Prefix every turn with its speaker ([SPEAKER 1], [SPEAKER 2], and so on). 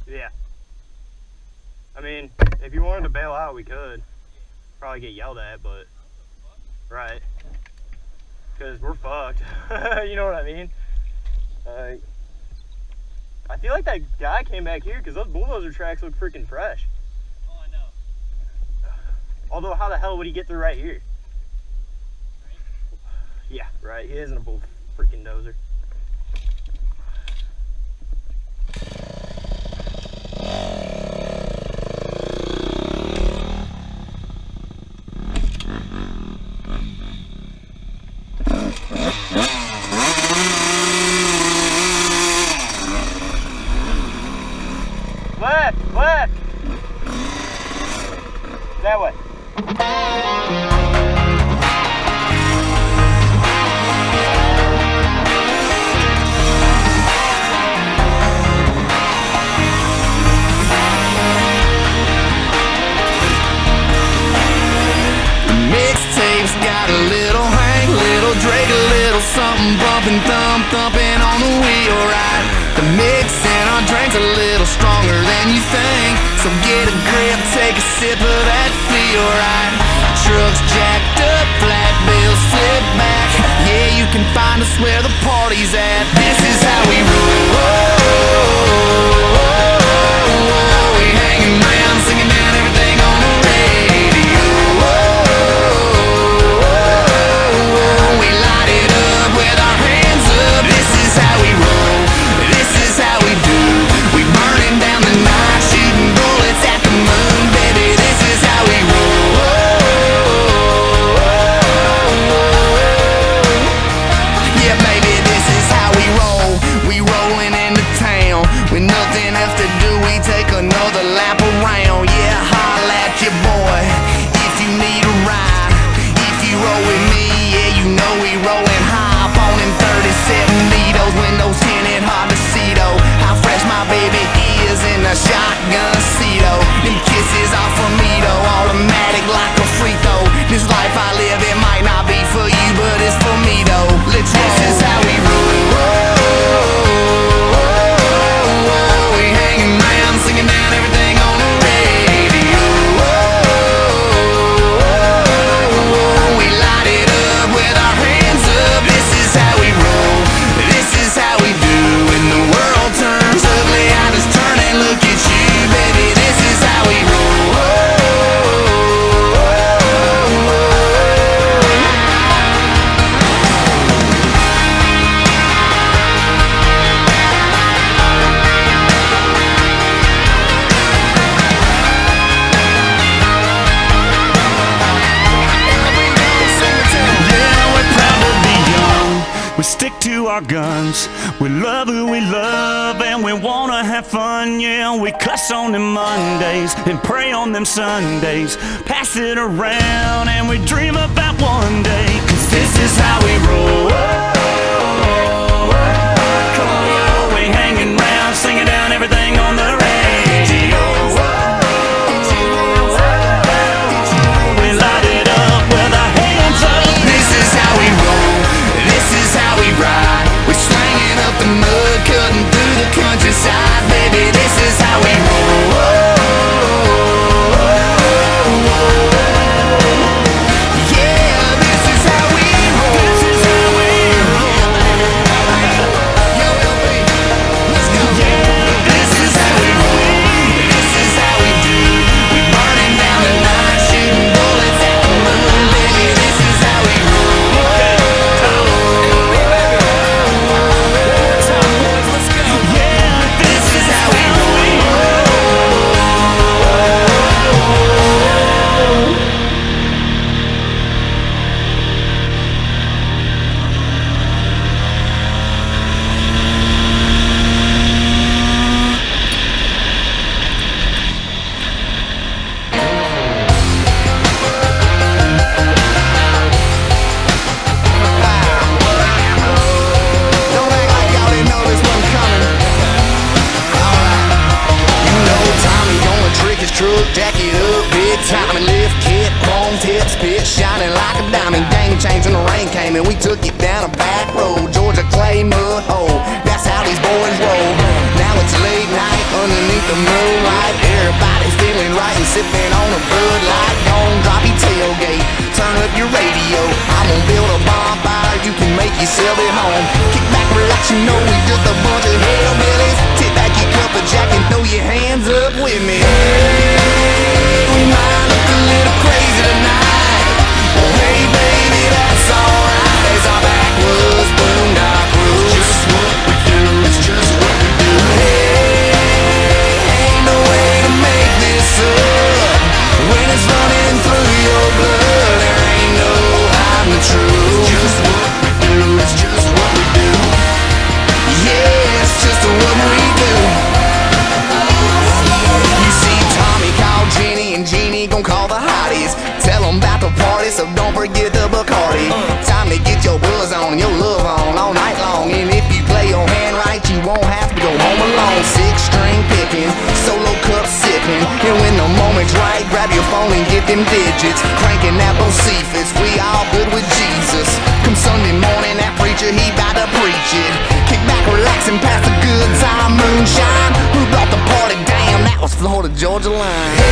[SPEAKER 1] Yeah. I mean, if you wanted to bail out, we could. Probably get yelled at, but... Right. Because we're fucked. You know what I mean? I feel like that guy came back here because those bulldozer tracks look freaking fresh.
[SPEAKER 2] Oh, I know.
[SPEAKER 1] Although, how the hell would he get through right here?
[SPEAKER 2] Right?
[SPEAKER 1] Yeah, right. He isn't a bull freaking dozer. Left, left. That way.
[SPEAKER 3] Mixtape's got a little Hank, little Drake, a little something bumping, thumping on the wheel, right? The mix in our drink's a little stronger than you think, so get a grip, take a sip of that feel, right? Trucks jacked up, flat bills flip back. Yeah, you can find us where the party's at. This is how we roll. We hanging around, singing down everything on the radio. We light it up with our hands up. This is how we roll. This is how we do. We burning down the night, shooting bullets at the moon, baby. This is how we roll. Yeah, baby, this is how we roll. We rolling into town with nothing else to do. We take another lap around. Yeah, holla at your boy if you need a ride. If you roll with me, yeah, you know we rolling high. Up on in 37 needles, windows tinted, hard to see though. How fresh my baby is in a shotgun seat though. Them kisses are for me though, automatic like a free throw. This life I live, it might not be for you, but it's for me though. Let's roll. This is how we roll. We hanging around, singing down everything on the radio. We light it up with our hands up. This is how we roll. This is how we do. When the world turns ugly, I just turn and look at you, baby. This is how we roll.
[SPEAKER 4] Yeah, we're proud to be young. We stick to our guns. We love who we love and we wanna have fun. Yeah, we cuss on them Mondays and pray on them Sundays. Pass it around and we dream about one day. 'Cause this is how we roll. Come on, y'all, we hanging round, singing down everything on the radio. We light it up with our hands up.
[SPEAKER 3] This is how we roll. This is how we ride. We're slanging up the mud, cutting through the countryside, baby. This is how we roll. Yeah, this is how we roll.
[SPEAKER 4] This is how we
[SPEAKER 3] sipping on a Bud Light, gon' drop your tailgate. Turn up your radio, I'm gonna build a bonfire, you can make yourself at home. Kick back, relax, you know we just a bunch of hillbillies. Tip back your cup of Jack and throw your hands up with me. Hey, we might look a little crazy tonight. Hey baby, that's alright. It's our backwoods boondock roots. Just what we do, it's just what we do. Hey, ain't no way to make this up. When it's running through your blood, there ain't no hiding the truth. It's just what we do, it's just what we do. Yeah, it's just what we do. You see, Tommy called Jenny and Jeannie gon' call the hotties. Tell them about the party, so don't forget the Bacardi. Time to get your buzz on, your love on all night long. And if you play your hand right, you won't have to go home alone. 6-string picking, solo cup sipping. And when the moment's right, grab your phone and get them digits. Cranking that Bocephus, we all good with Jesus. Come Sunday morning, that preacher, he bout to preach it. Kick back, relax, and pass a good time moonshine. Who brought the party? Damn, that was Florida Georgia Line.